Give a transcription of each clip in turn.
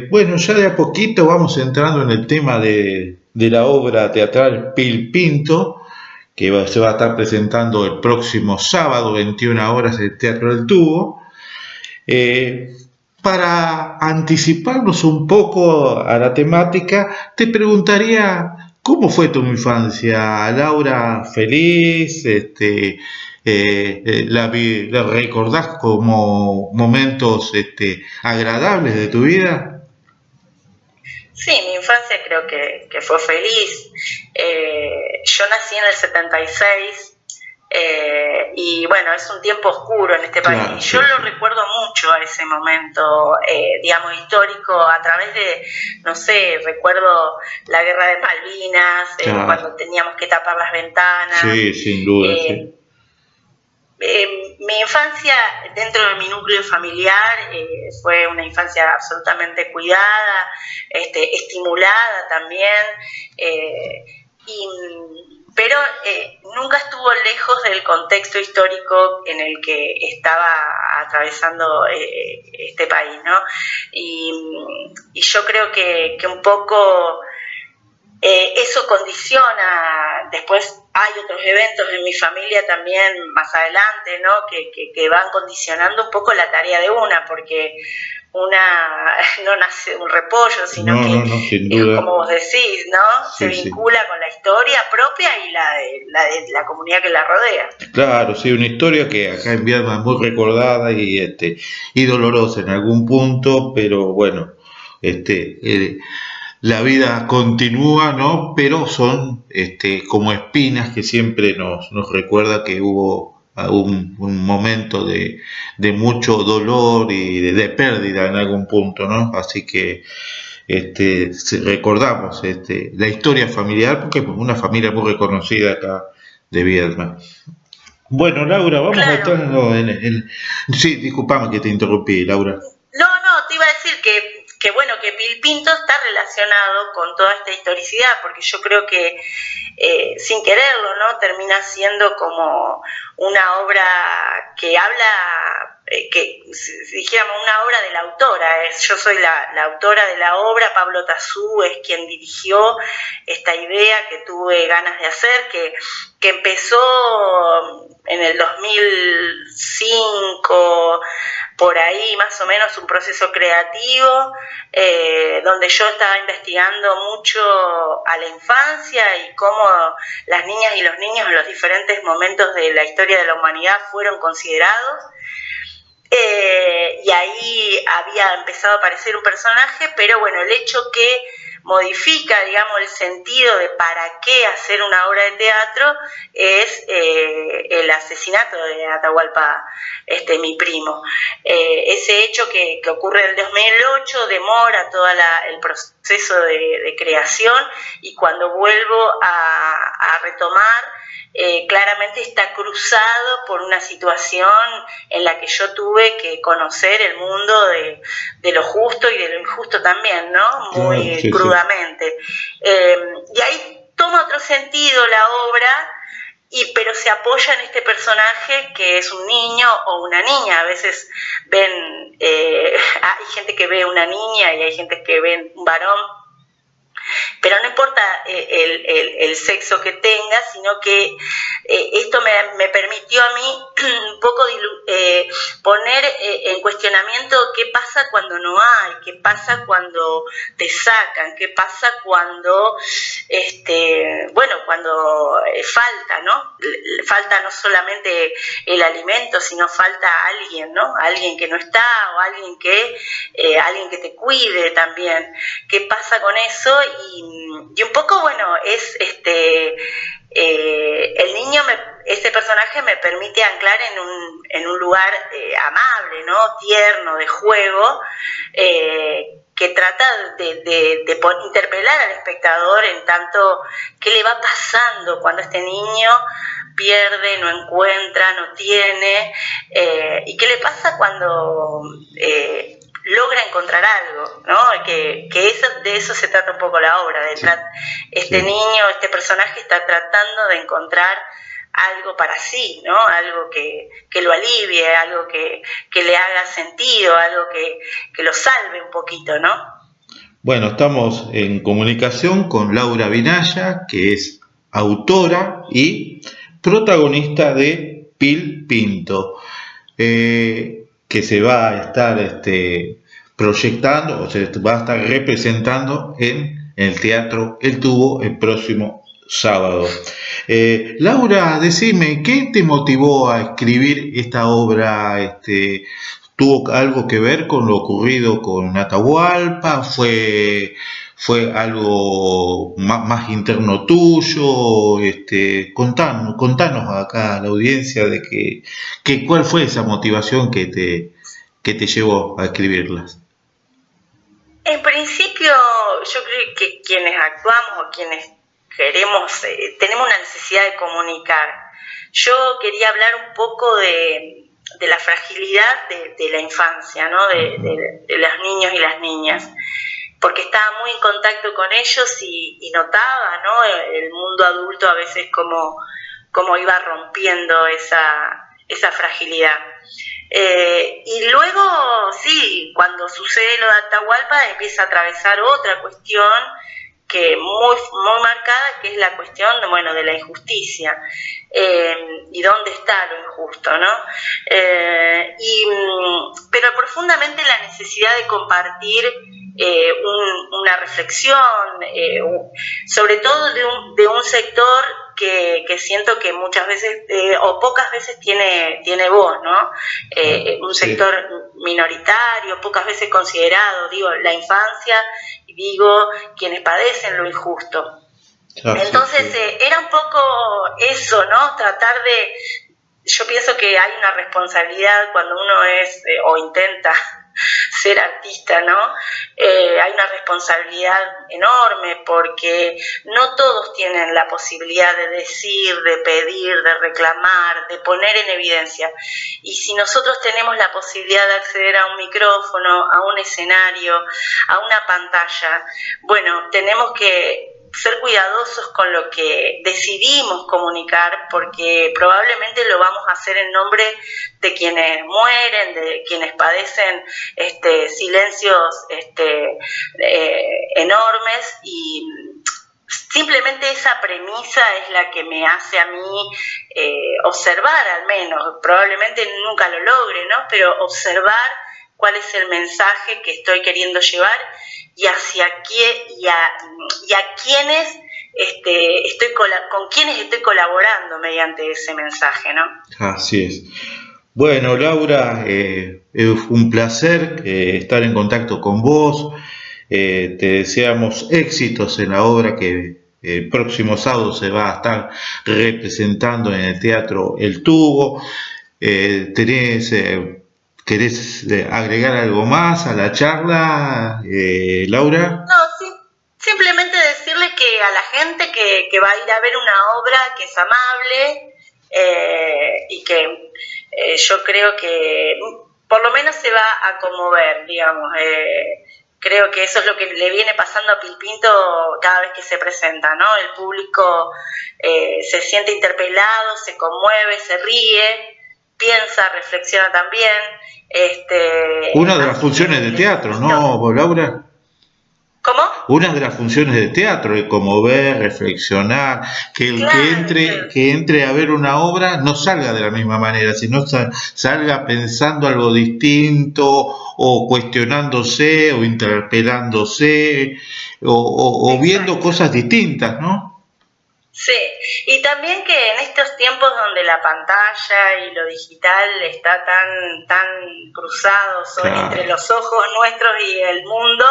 Bueno, ya de a poquito vamos entrando en el tema de la obra teatral Pil Pinto, que se va a estar presentando el próximo sábado, 21 horas, en el Teatro del Tubo. Eh, para anticiparnos un poco a la temática, te preguntaría, ¿cómo fue tu infancia, Laura? ¿Feliz? ¿La recordás como momentos agradables de tu vida? Sí, mi infancia creo que fue feliz. Yo nací en el 76 y bueno, es un tiempo oscuro en este país. Claro, Y sí, yo lo sí. recuerdo mucho a ese momento, digamos, histórico, a través de, no sé, recuerdo la guerra de Malvinas, Claro, cuando teníamos que tapar las ventanas. sí, sin duda, eh, sí. Mi infancia dentro de mi núcleo familiar fue una infancia absolutamente cuidada, estimulada también, eh, y, pero nunca estuvo lejos del contexto histórico en el que estaba atravesando este país, ¿no? Y yo creo que un poco eso condiciona, después hay otros eventos en mi familia también más adelante, ¿no? Que van condicionando un poco la tarea de una, porque una no nace de un repollo, sino No, que no, no, sin es como duda. vos decís, ¿no? Se Sí, sí. vincula con la historia propia y la de la comunidad que la rodea. Claro, sí, una historia que acá en Viedma es muy recordada y dolorosa en algún punto, pero bueno, este, eh, la vida continúa, ¿no? Pero son como espinas que siempre nos recuerda que hubo un momento de mucho dolor y de pérdida en algún punto, ¿no? Así que recordamos la historia familiar, porque es una familia muy reconocida acá de Viedma. Bueno, Laura, vamos a Claro. entrar Sí, disculpame que te interrumpí, Laura. No, te iba a decir que bueno, que Pil Pinto está relacionado con toda esta historicidad, porque yo creo que sin quererlo, ¿no? Termina siendo como una obra que habla, que si dijéramos una obra de la autora, yo soy la autora de la obra, Pablo Tazú es quien dirigió esta idea que tuve ganas de hacer, que empezó en el 2005, por ahí más o menos un proceso creativo, donde yo estaba investigando mucho a la infancia y cómo las niñas y los niños en los diferentes momentos de la historia de la humanidad fueron considerados. Y ahí había empezado a aparecer un personaje, pero bueno, el hecho que modifica, digamos, el sentido de para qué hacer una obra de teatro es el asesinato de Atahualpa, mi primo. Ese hecho que ocurre en el 2008 demora todo el proceso de creación, y cuando vuelvo a retomar, claramente está cruzado por una situación en la que yo tuve que conocer el mundo de lo justo y de lo injusto también, ¿no? Claro, Muy sí, sí. crudamente. Y ahí toma otro sentido la obra, pero se apoya en este personaje que es un niño o una niña. A veces hay gente que ve una niña y hay gente que ve un varón, pero no importa el sexo que tenga, sino que esto me permitió a mí un poco poner en cuestionamiento qué pasa cuando no hay, qué pasa cuando te sacan, qué pasa cuando, cuando falta, ¿no? Falta no solamente el alimento, sino falta alguien, ¿no? Alguien que no está, o alguien que te cuide también. ¿Qué pasa con eso? Y un poco, bueno, es el niño, este personaje me permite anclar en un lugar amable, ¿no? Tierno, de juego, que trata de interpelar al espectador en tanto qué le va pasando cuando este niño pierde, no encuentra, no tiene, y qué le pasa cuando logra encontrar algo, ¿no? Que de eso se trata un poco la obra. Sí, Este sí. niño, este personaje está tratando de encontrar algo para sí, ¿no? Algo que lo alivie, algo que le haga sentido, algo que lo salve un poquito, ¿no? Bueno, estamos en comunicación con Laura Vinaya, que es autora y protagonista de Pil Pinto, que se va a estar proyectando, o se va a estar representando en el Teatro El Tubo el próximo sábado. Laura, decime, ¿qué te motivó a escribir esta obra? ¿Tuvo algo que ver con lo ocurrido con Atahualpa? ¿Fue algo más interno tuyo? Contanos acá a la audiencia de cuál fue esa motivación que te llevó a escribirlas. En principio, yo creo que quienes actuamos o quienes queremos, tenemos una necesidad de comunicar. Yo quería hablar un poco de la fragilidad de la infancia, ¿no? de los niños y las niñas, porque estaba muy en contacto con ellos y notaba, ¿no? El mundo adulto a veces como iba rompiendo esa fragilidad. Y luego, sí, cuando sucede lo de Atahualpa empieza a atravesar otra cuestión que muy marcada, que es la cuestión de la injusticia, y dónde está lo injusto, ¿no? Pero profundamente la necesidad de compartir una reflexión, sobre todo de un sector que siento que muchas veces o pocas veces tiene voz, ¿no? Un sector minoritario, pocas veces considerado, digo, la infancia, digo, quienes padecen lo injusto. Entonces era un poco eso, ¿no? Tratar de, yo pienso que hay una responsabilidad cuando uno es o intenta ser artista, ¿no? Hay una responsabilidad enorme porque no todos tienen la posibilidad de decir, de pedir, de reclamar, de poner en evidencia. Y si nosotros tenemos la posibilidad de acceder a un micrófono, a un escenario, a una pantalla, bueno, tenemos que ser cuidadosos con lo que decidimos comunicar, porque probablemente lo vamos a hacer en nombre de quienes mueren, de quienes padecen silencios enormes, y simplemente esa premisa es la que me hace a mí observar, al menos, probablemente nunca lo logre, ¿no? Pero observar cuál es el mensaje que estoy queriendo llevar y hacia quién y a quienes con quienes estoy colaborando mediante ese mensaje, ¿no? Así es. Bueno, Laura, es un placer estar en contacto con vos. Te deseamos éxitos en la obra que el próximo sábado se va a estar representando en el Teatro El Tubo. ¿Querés agregar algo más a la charla, Laura? No, sí, simplemente decirle que a la gente que va a ir a ver una obra que es amable y que yo creo que por lo menos se va a conmover, digamos. Creo que eso es lo que le viene pasando a Pil Pinto cada vez que se presenta, ¿no? El público se siente interpelado, se conmueve, se ríe, piensa, reflexiona también. Una de las funciones de teatro, ¿no, Laura? ¿Cómo? Una de las funciones de teatro es conmover, reflexionar, que el que entre a ver una obra no salga de la misma manera, sino salga pensando algo distinto, o cuestionándose, o interpelándose, o viendo cosas distintas, ¿no? Sí, y también que en estos tiempos donde la pantalla y lo digital está tan cruzado entre los ojos nuestros y el mundo,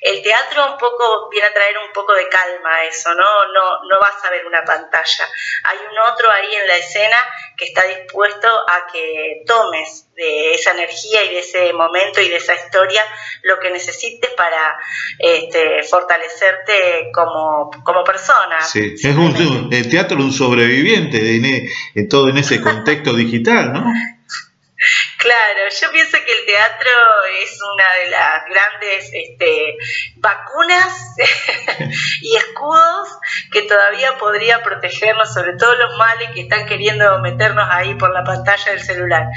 el teatro un poco viene a traer un poco de calma a eso, no vas a ver una pantalla. Hay un otro ahí en la escena que está dispuesto a que tomes de esa energía y de ese momento y de esa historia lo que necesites para fortalecerte como persona. Sí, es el teatro es un sobreviviente en todo en ese contexto digital, ¿no? Claro, yo pienso que el teatro es una de las grandes vacunas y escudos que todavía podría protegernos sobre todos los males que están queriendo meternos ahí por la pantalla del celular.